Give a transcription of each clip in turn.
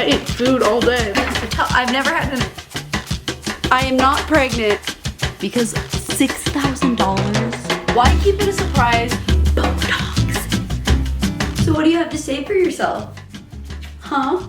I eat food all day. I've never had an... I am not pregnant. Because $6,000? Why keep it a surprise? Botox. So what do you have to say for yourself? Huh?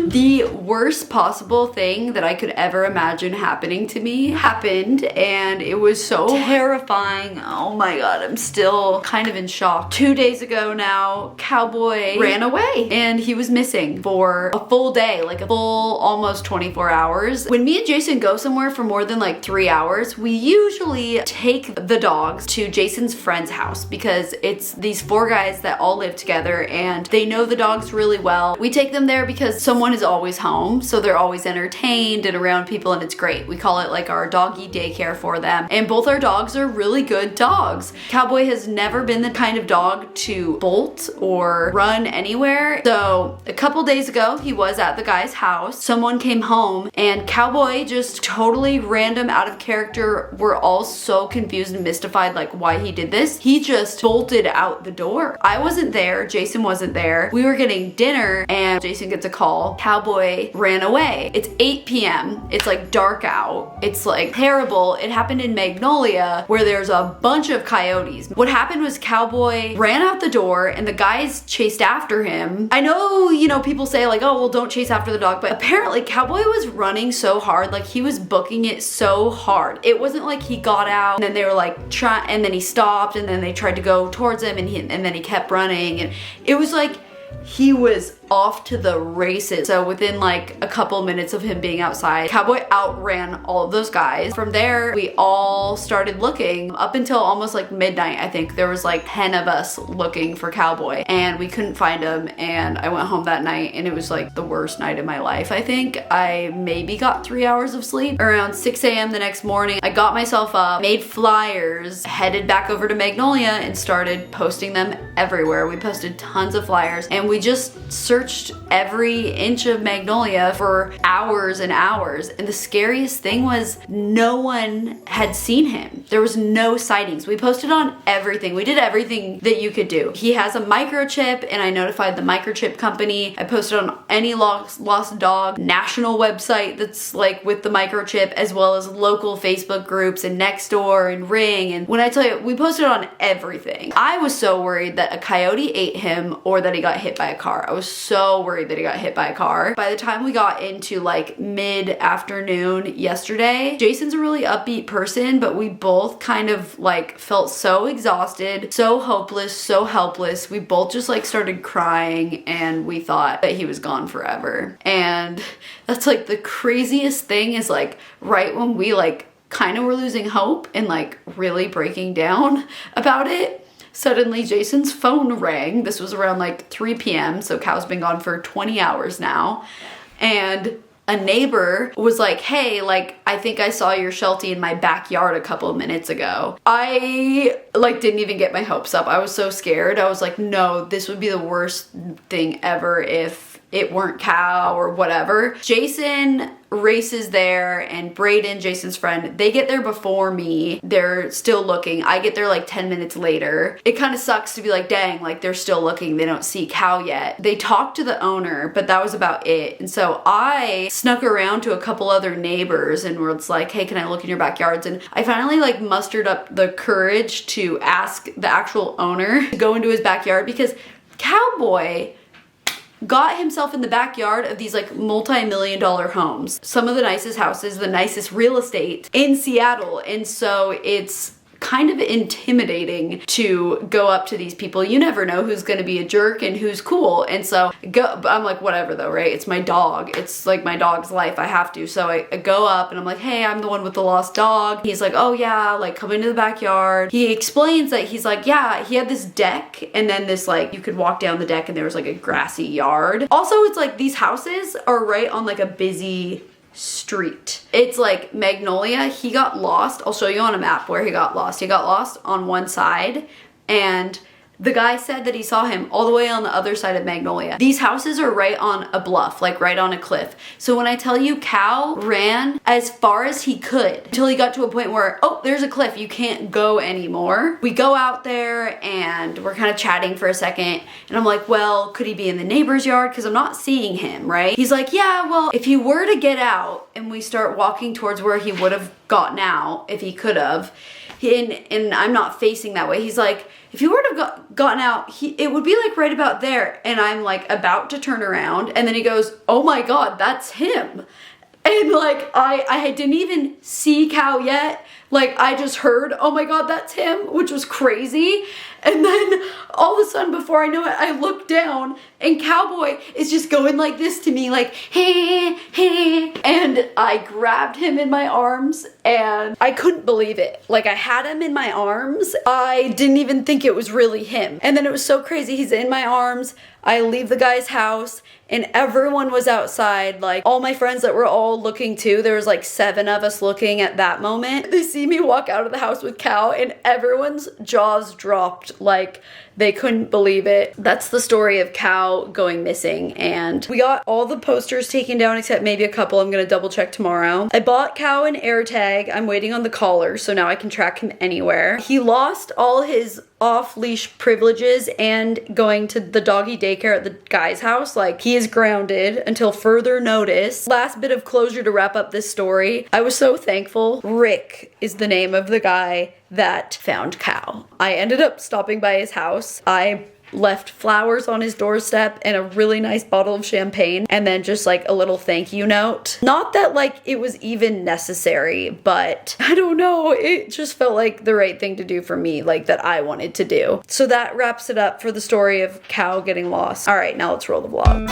The worst possible thing that I could ever imagine happening to me happened, and it was so terrifying. Oh my god, I'm still kind of in shock. 2 days ago now, Cowboy ran away and he was missing for a full day, like a full almost 24 hours. When me and Jason go somewhere for more than like 3 hours, we usually take the dogs to Jason's friend's house because it's these 4 guys that all live together and they know the dogs really well. We take them there because someone is always home, so they're always entertained and around people, and it's great. We call it like our doggy daycare for them, and both our dogs are really good dogs. Cowboy has never been the kind of dog to bolt or run anywhere, so a couple days ago he was at the guy's house. Someone came home and Cowboy just totally random, out of character. We're all so confused and mystified like why he did this. He just bolted out the door. I wasn't there, Jason wasn't there. We were getting dinner and Jason gets a call. Cowboy ran away. It's 8 p.m. It's like dark out. It's like terrible. It happened in Magnolia where there's a bunch of coyotes. What happened was Cowboy ran out the door and the guys chased after him. I know, you know, people say like, oh, well, don't chase after the dog, but apparently Cowboy was running so hard, like he was booking it so hard. It wasn't like he got out and then they were like trying, and then he stopped and then they tried to go towards him and then he kept running, and it was like he was off to the races. So within like a couple minutes of him being outside, Cowboy outran all of those guys. From there, we all started looking up until almost like midnight. I think there was like 10 of us looking for Cowboy and we couldn't find him, and I went home that night and it was like the worst night of my life. I think I maybe got 3 hours of sleep. Around 6 a.m. the next morning, I got myself up, made flyers, headed back over to Magnolia and started posting them everywhere. We posted tons of flyers and we just searched every inch of Magnolia for hours and hours, and the scariest thing was no one had seen him. There was no sightings. We posted on everything. We did everything that you could do. He has a microchip and I notified the microchip company. I posted on any lost dog national website that's like with the microchip, as well as local Facebook groups and Nextdoor and Ring, and when I tell you, we posted on everything. I was so worried that a coyote ate him or that he got hit by a car. I was so worried that he got hit by a car. By the time we got into like mid-afternoon yesterday, Jason's a really upbeat person, but we both kind of like felt so exhausted, so hopeless, so helpless. We both just like started crying and we thought that he was gone forever. And that's like the craziest thing is like right when we like kind of were losing hope and like really breaking down about it, suddenly Jason's phone rang. This was around like 3 p.m. So Cow's been gone for 20 hours now. And a neighbor was like, hey, like, I think I saw your Sheltie in my backyard a couple of minutes ago. I like didn't even get my hopes up. I was so scared. I was like, no, this would be the worst thing ever if it weren't Cow or whatever. Jason races there and Braden, Jason's friend, they get there before me. They're still looking. I get there like 10 minutes later. It kind of sucks to be like, dang, like they're still looking. They don't see Cow yet. They talked to the owner, but that was about it. And so I snuck around to a couple other neighbors and was like, hey, can I look in your backyards? And I finally like mustered up the courage to ask the actual owner to go into his backyard, because Cowboy got himself in the backyard of these like multi-million-dollar homes, some of the nicest houses, the nicest real estate in Seattle. And so it's kind of intimidating to go up to these people. You never know who's going to be a jerk and who's cool. And so I'm like, whatever though, right? It's my dog. It's like my dog's life. I have to. So I go up and I'm like, hey, I'm the one with the lost dog. He's like, oh yeah, like come into the backyard. He explains that he's like, yeah, he had this deck and then this like, you could walk down the deck and there was like a grassy yard. Also, it's like these houses are right on like a busy street. It's like Magnolia. He got lost. I'll show you on a map where he got lost. He got lost on one side and The guy said that he saw him all the way on the other side of Magnolia. These houses are right on a bluff, like right on a cliff. So when I tell you Cal ran as far as he could until he got to a point where, oh, there's a cliff, you can't go anymore. We go out there and we're kind of chatting for a second. And I'm like, well, could he be in the neighbor's yard? Because I'm not seeing him, right? He's like, yeah, well, if he were to get out and we start walking towards where he would have gotten out, if he could have, and I'm not facing that way. He's like, if you were to have gotten out, it would be like right about there. And I'm like about to turn around. And then he goes, oh my God, that's him. And like, I didn't even see Cal yet. Like I just heard, oh my God, that's him, which was crazy. And then all of a sudden, before I know it, I look down and Cowboy is just going like this to me, like, hey, hey. And I grabbed him in my arms and I couldn't believe it. Like I had him in my arms. I didn't even think it was really him. And then it was so crazy. He's in my arms. I leave the guy's house and everyone was outside. Like all my friends that were all looking too. There was like 7 of us looking at that moment. They see me walk out of the house with Cal and everyone's jaws dropped. Like they couldn't believe it. That's the story of Cal going missing. And we got all the posters taken down except maybe a couple. I'm gonna double check tomorrow. I bought Cal an air tag. I'm waiting on the collar so now I can track him anywhere. He lost all his off-leash privileges and going to the doggy daycare at the guy's house. Like he is grounded until further notice. Last bit of closure to wrap up this story. I was so thankful. Rick is the name of the guy that found Cal. I ended up stopping by his house. I left flowers on his doorstep and a really nice bottle of champagne and then just like a little thank you note. Not that like it was even necessary, but I don't know, it just felt like the right thing to do for me, like that I wanted to do. So that wraps it up for the story of Cal getting lost. All right, now let's roll the vlog.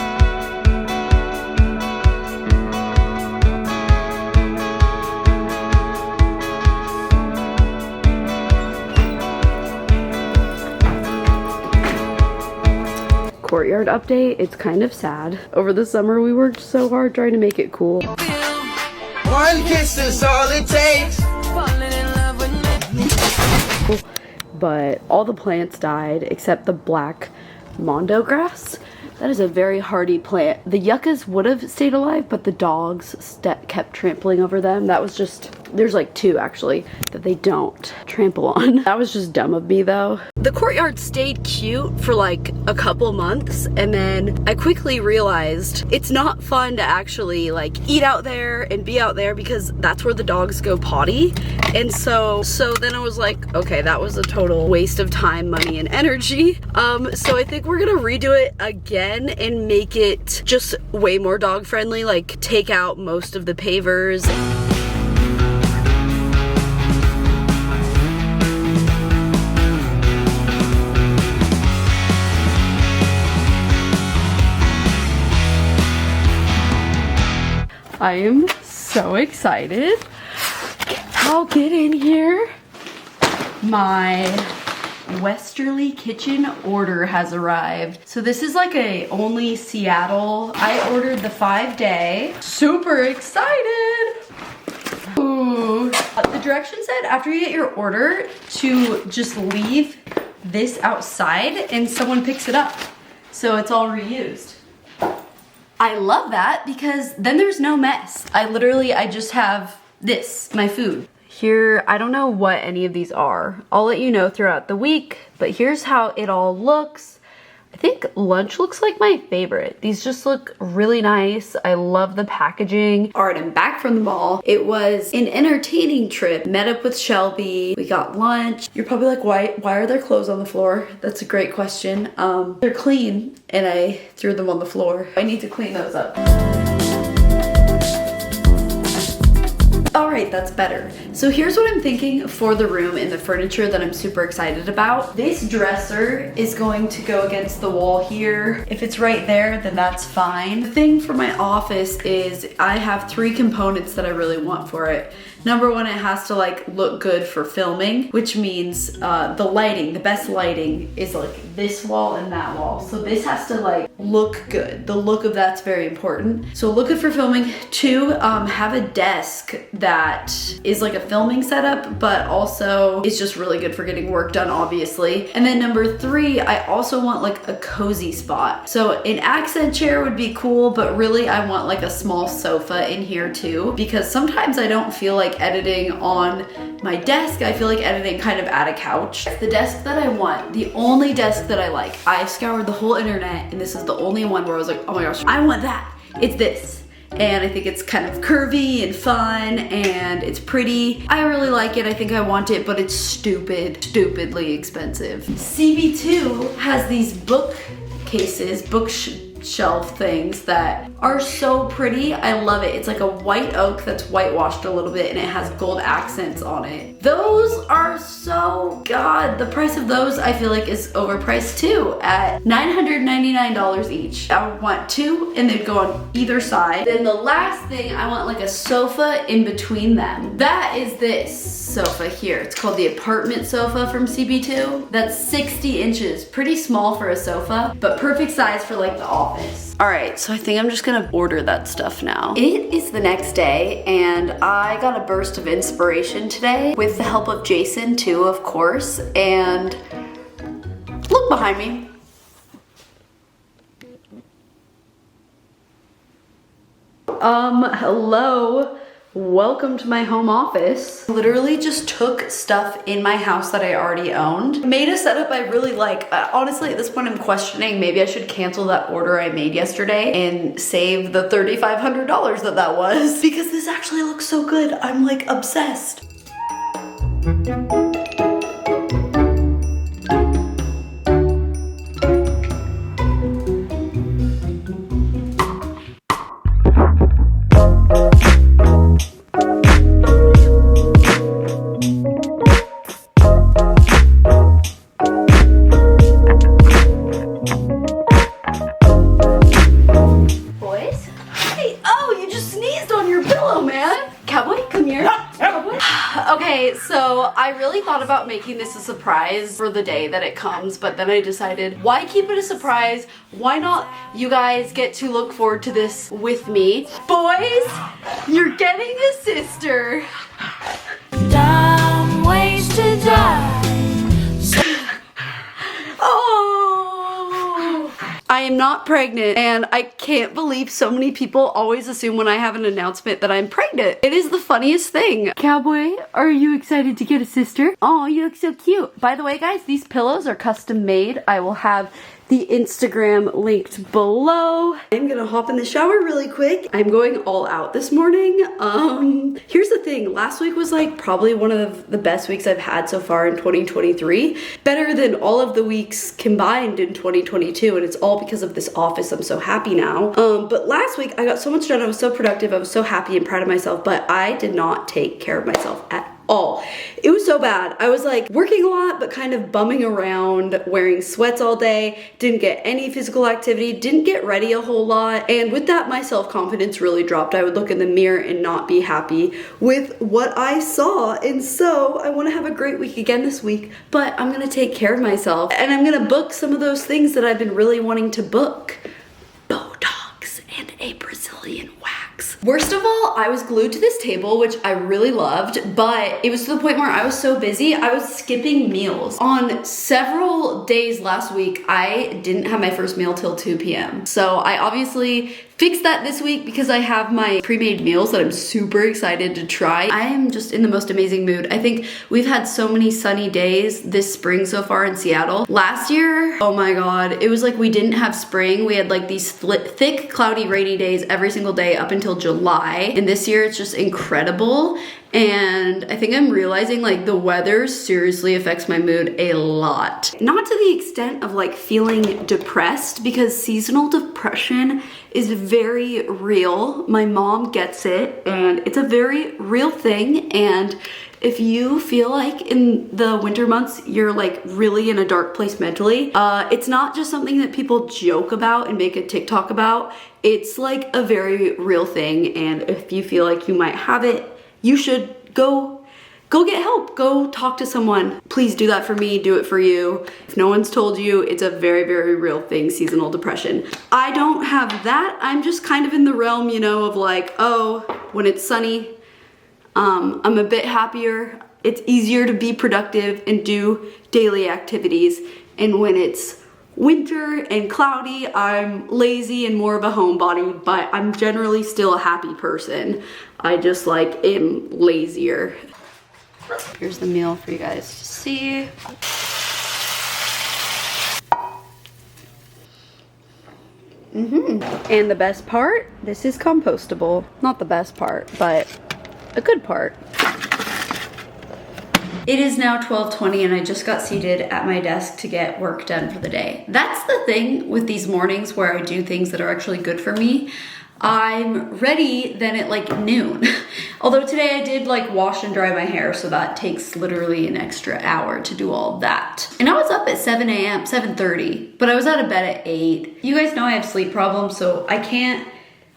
Courtyard update. It's kind of sad. Over the summer we worked so hard trying to make it cool. One kiss is all it takes. But all the plants died except the black mondo grass. That is a very hardy plant. The yuccas would have stayed alive, but the dogs kept trampling over them. That was just, there's like 2 actually that they don't trample on. That was just dumb of me though. The courtyard stayed cute for like a couple months and then I quickly realized it's not fun to actually like eat out there and be out there because that's where the dogs go potty. And so then I was like, okay, that was a total waste of time, money, and energy. So I think we're gonna redo it again and make it just way more dog friendly, like take out most of the pavers. I am so excited. I'll get in here. My Westerly kitchen order has arrived. So this is like a only Seattle. I ordered the 5-day. Super excited. Ooh. The directions said after you get your order to just leave this outside and someone picks it up. So it's all reused. I love that because then there's no mess. I just have this, my food. Here, I don't know what any of these are. I'll let you know throughout the week, but here's how it all looks. I think lunch looks like my favorite. These just look really nice. I love the packaging. All right, I'm back from the mall. It was an entertaining trip. Met up with Shelby. We got lunch. You're probably like, why are there clothes on the floor? That's a great question. They're clean and I threw them on the floor. I need to clean those up. All right, that's better. So here's what I'm thinking for the room and the furniture that I'm super excited about. This dresser is going to go against the wall here. If it's right there, then that's fine. The thing for my office is I have 3 components that I really want for it. Number 1, it has to like look good for filming, which means the lighting, the best lighting is like this wall and that wall. So this has to like look good. The look of that's very important. So look good for filming. 2, have a desk that that is like a filming setup, but also is just really good for getting work done, obviously. And then number 3, I also want like a cozy spot. So an accent chair would be cool, but really I want like a small sofa in here too, because sometimes I don't feel like editing on my desk. I feel like editing kind of at a couch. The desk that I want, the only desk that I like, I scoured the whole internet and this is the only one where I was like, oh my gosh, I want that. It's this. And I think it's kind of curvy and fun and it's pretty. I really like it. I think I want it, but it's stupidly expensive. CB2 has these bookcases, bookshelf things that are so pretty. I love it. It's like a white oak that's whitewashed a little bit and it has gold accents on it. Those are so, God, the price of those I feel like is overpriced too at $999 each. I want 2 and they'd go on either side. Then the last thing, I want like a sofa in between them. That is this sofa here. It's called the apartment sofa from CB2. That's 60 inches, pretty small for a sofa, but perfect size for like the office. All right, so I think I'm just gonna order that stuff now. It is the next day and I got a burst of inspiration today with the help of Jason too, of course, and look behind me. Hello. Welcome to my home office. Literally just took stuff in my house that I already owned. Made a setup I really like. Honestly, at this point I'm questioning maybe I should cancel that order I made yesterday and save the $3,500 that was. Because this actually looks so good. I'm like obsessed. Okay, so I really thought about making this a surprise for the day that it comes, but then I decided, why keep it a surprise? Why not you guys get to look forward to this with me? Boys, you're getting a sister. Dumb ways to die. I am not pregnant and I can't believe so many people always assume when I have an announcement that I'm pregnant. It is the funniest thing. Cowboy, are you excited to get a sister? Oh, you look so cute. By the way, guys, these pillows are custom made. I will have the Instagram linked below. I'm gonna hop in the shower really quick. I'm going all out this morning. Here's the thing. Last week was like probably one of the best weeks I've had so far in 2023. Better than all of the weeks combined in 2022, and it's all because of this office. I'm so happy now. But last week I got so much done. I was so productive. I was so happy and proud of myself, but I did not take care of myself at all. It was so bad. I was like working a lot, but kind of bumming around, wearing sweats all day, didn't get any physical activity, didn't get ready a whole lot. And with that, my self-confidence really dropped. I would look in the mirror and not be happy with what I saw. And so I want to have a great week again this week, but I'm going to take care of myself and I'm going to book some of those things that I've been really wanting to book. Botox and a Brazilian wax. Worst of all, I was glued to this table, which I really loved, but it was to the point where I was so busy, I was skipping meals. On several days last week, I didn't have my first meal till 2 p.m. So I obviously fixed that this week because I have my pre-made meals that I'm super excited to try. I am just in the most amazing mood. I think we've had so many sunny days this spring so far in Seattle. Last year, oh my God, it was like we didn't have spring. We had like these thick, cloudy, rainy days every single day up until July. And this year it's just incredible. And I think I'm realizing like the weather seriously affects my mood a lot. Not to the extent of like feeling depressed, because seasonal depression is very real. My mom gets it and it's a very real thing. And if you feel like in the winter months you're like really in a dark place mentally, it's not just something that people joke about and make a TikTok about. It's like a very real thing. And if you feel like you might have it, you should go get help. Go talk to someone. Please do that for me. Do it for you. If no one's told you, it's a very, very real thing, seasonal depression. I don't have that. I'm just kind of in the realm, you know, of like, oh, when it's sunny, I'm a bit happier. It's easier to be productive and do daily activities. And when it's winter and cloudy, I'm lazy and more of a homebody, but I'm generally still a happy person. I just like am lazier. Here's the meal for you guys to see. And the best part, this is compostable. Not the best part, but a good part. It is now 12:20 and I just got seated at my desk to get work done for the day. That's the thing with these mornings where I do things that are actually good for me. I'm ready then at like noon. Although today I did like wash and dry my hair, so that takes literally an extra hour to do all that. And I was up at 7 a.m., 7:30, but I was out of bed at 8. You guys know I have sleep problems, so I can't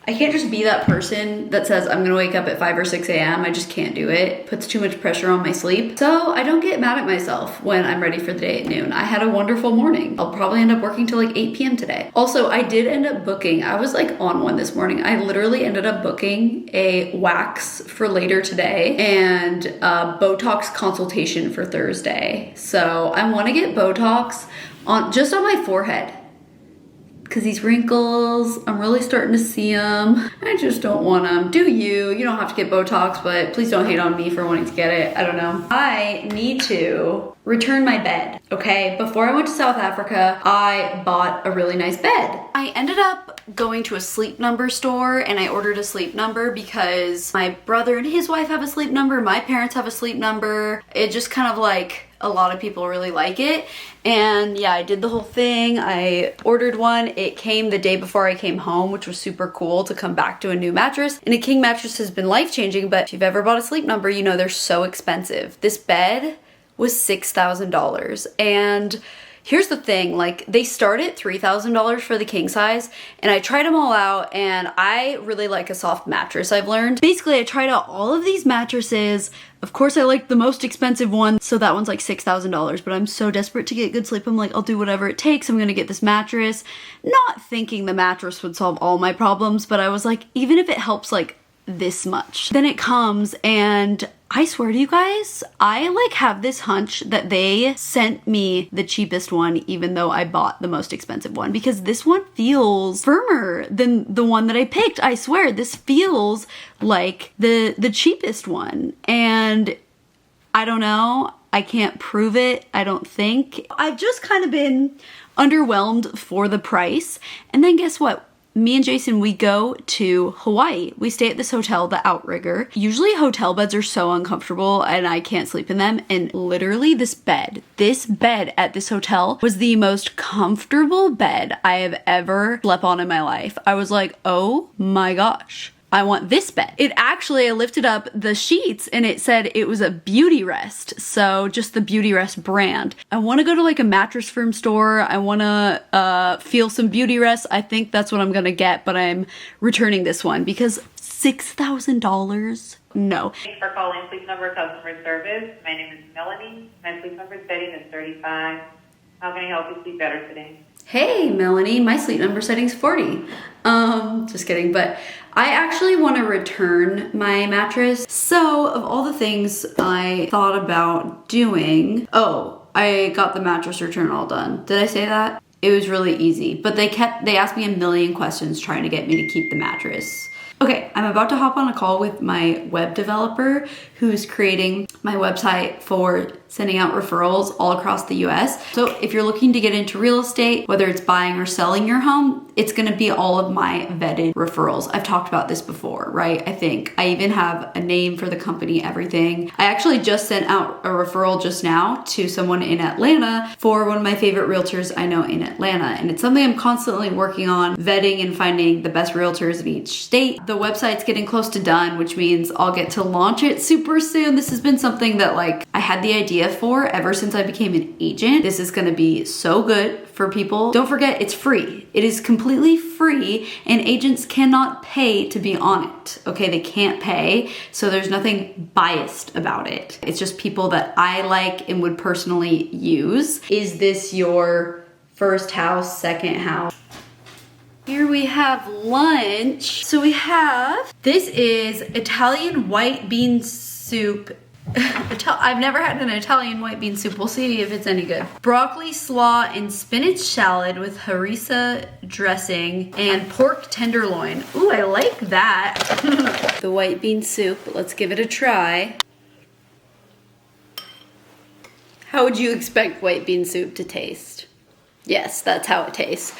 just be that person that says I'm gonna wake up at 5 or 6 a.m. I just can't do it. Puts too much pressure on my sleep. So I don't get mad at myself when I'm ready for the day at noon. I had a wonderful morning. I'll probably end up working till like 8 p.m. today. Also, I did end up booking, I was like on one this morning. I literally ended up booking a wax for later today and a Botox consultation for Thursday. So I wanna get Botox just on my forehead. Because these wrinkles, I'm really starting to see them. I just don't want them. Do you? You don't have to get Botox, but please don't hate on me for wanting to get it. I don't know. I need to return my bed, okay? Before I went to South Africa, I bought a really nice bed. I ended up going to a Sleep Number store and I ordered a Sleep Number because my brother and his wife have a Sleep Number, my parents have a Sleep Number. It just kind of like, a lot of people really like it. And yeah, I did the whole thing. I ordered one. It came the day before I came home, which was super cool to come back to a new mattress. And a king mattress has been life-changing, but if you've ever bought a Sleep Number, you know they're so expensive. This bed was $6,000. And here's the thing, like they start at $3,000 for the king size, and I tried them all out and I really like a soft mattress, I've learned. Basically, I tried out all of these mattresses. Of course, I liked the most expensive one, so that one's like $6,000, but I'm so desperate to get good sleep. I'm like, I'll do whatever it takes. I'm gonna get this mattress. Not thinking the mattress would solve all my problems, but I was like, even if it helps like this much. Then it comes and I swear to you guys, I like have this hunch that they sent me the cheapest one even though I bought the most expensive one, because this one feels firmer than the one that I picked. I swear, this feels like the cheapest one. And I don't know, I can't prove it, I don't think. I've just kind of been underwhelmed for the price. And then guess what? Me and Jason, we go to Hawaii. We stay at this hotel, the Outrigger. Usually hotel beds are so uncomfortable and I can't sleep in them. And literally this bed at this hotel was the most comfortable bed I have ever slept on in my life. I was like, oh my gosh, I want this bed. It actually, I lifted up the sheets and it said it was a Beauty Rest. So just the Beauty Rest brand. I want to go to like a Mattress Firm store. I want to feel some Beauty Rest. I think that's what I'm going to get, but I'm returning this one because $6,000? No. Thanks for calling Sleep Number customer service. My name is Melanie. My Sleep Number setting is 35. How can I help you sleep better today? Hey, Melanie, my Sleep Number setting's 40. Just kidding, but I actually want to return my mattress. So, of all the things I thought about doing, I got the mattress return all done. Did I say that? It was really easy, but they asked me a million questions trying to get me to keep the mattress. Okay, I'm about to hop on a call with my web developer who's creating my website for sending out referrals all across the US. So if you're looking to get into real estate, whether it's buying or selling your home, it's gonna be all of my vetted referrals. I've talked about this before, right? I think I even have a name for the company, everything. I actually just sent out a referral just now to someone in Atlanta for one of my favorite realtors I know in Atlanta. And it's something I'm constantly working on, vetting and finding the best realtors in each state. The website's getting close to done, which means I'll get to launch it super soon. This has been something that like I had the idea for ever since I became an agent. This is gonna be so good for people. Don't forget, it's free. It is completely free and agents cannot pay to be on it, okay? They can't pay, so there's nothing biased about it. It's just people that I like and would personally use. Is this your first house, second house? Here we have lunch. So we have, this is Italian white bean soup. I've never had an Italian white bean soup. We'll see if it's any good. Broccoli slaw and spinach salad with harissa dressing and pork tenderloin. Ooh, I like that. The white bean soup, let's give it a try. How would you expect white bean soup to taste? Yes, that's how it tastes.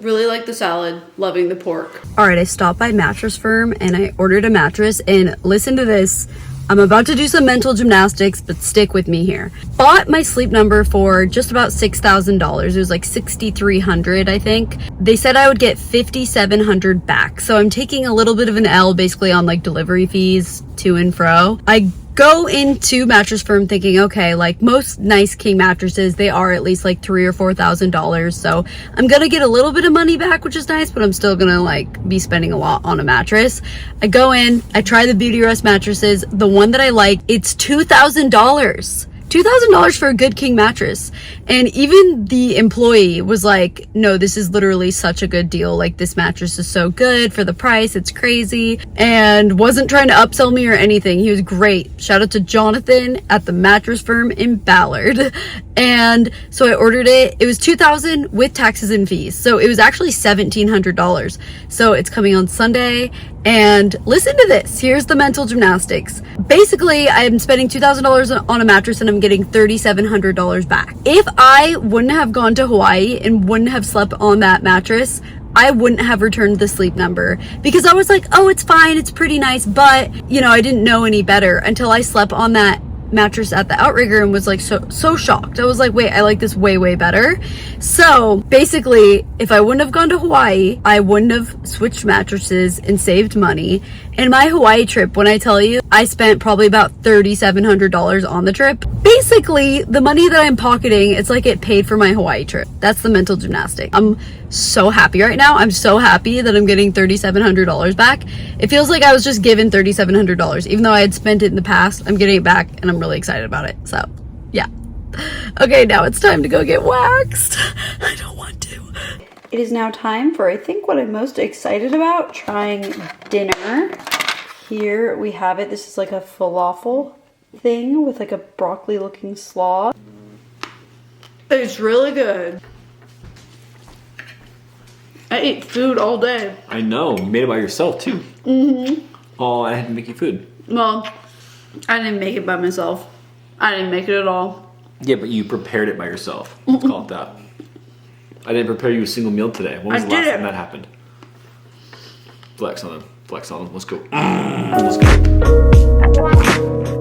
Really like the salad, loving the pork. All right, I stopped by Mattress Firm and I ordered a mattress, and listen to this. I'm about to do some mental gymnastics, but stick with me here. Bought my Sleep Number for just about $6,000. It was like $6,300, I think. They said I would get $5,700 back. So I'm taking a little bit of an L basically on like delivery fees to and fro. I go into Mattress Firm thinking, okay, like most nice king mattresses, they are at least like $3,000 or $4,000. So I'm gonna get a little bit of money back, which is nice, but I'm still gonna like be spending a lot on a mattress. I go in, I try the Beauty Rest mattresses. The one that I like, it's $2,000. $2,000 for a good king mattress. And even the employee was like, no, this is literally such a good deal. Like, this mattress is so good for the price. It's crazy. And wasn't trying to upsell me or anything. He was great. Shout out to Jonathan at the Mattress Firm in Ballard. And so I ordered it. It was $2,000 with taxes and fees. So it was actually $1,700. So it's coming on Sunday. And listen to this. Here's the mental gymnastics. Basically, I'm spending $2,000 on a mattress and I'm getting $3,700 back. If I wouldn't have gone to Hawaii and wouldn't have slept on that mattress, I wouldn't have returned the Sleep Number, because I was like, oh, it's fine, it's pretty nice, but you know, I didn't know any better until I slept on that mattress at the Outrigger and was like so shocked. I was like, wait, I like this way better. So basically, if I wouldn't have gone to Hawaii, I wouldn't have switched mattresses and saved money. And my Hawaii trip, when I tell you, I spent probably about $3,700 on the trip. Basically, the money that I'm pocketing, it's like it paid for my Hawaii trip. That's the mental gymnastic. I'm so happy right now. I'm so happy that I'm getting $3,700 back. It feels like I was just given $3,700. Even though I had spent it in the past, I'm getting it back and I'm really excited about it. So, yeah. Okay, now it's time to go get waxed. I don't want to. It is now time for, I think, what I'm most excited about, trying dinner. Here we have it. This is like a falafel thing with like a broccoli looking slaw. It's really good. I ate food all day. I know. You made it by yourself too. Mm-hmm. Oh, I had to make you food. Well, I didn't make it by myself. I didn't make it at all. Yeah, but you prepared it by yourself. Let's call it that. I didn't prepare you a single meal today. When was the last time that happened? Flex on them. Flex on them. Let's go. Let's go.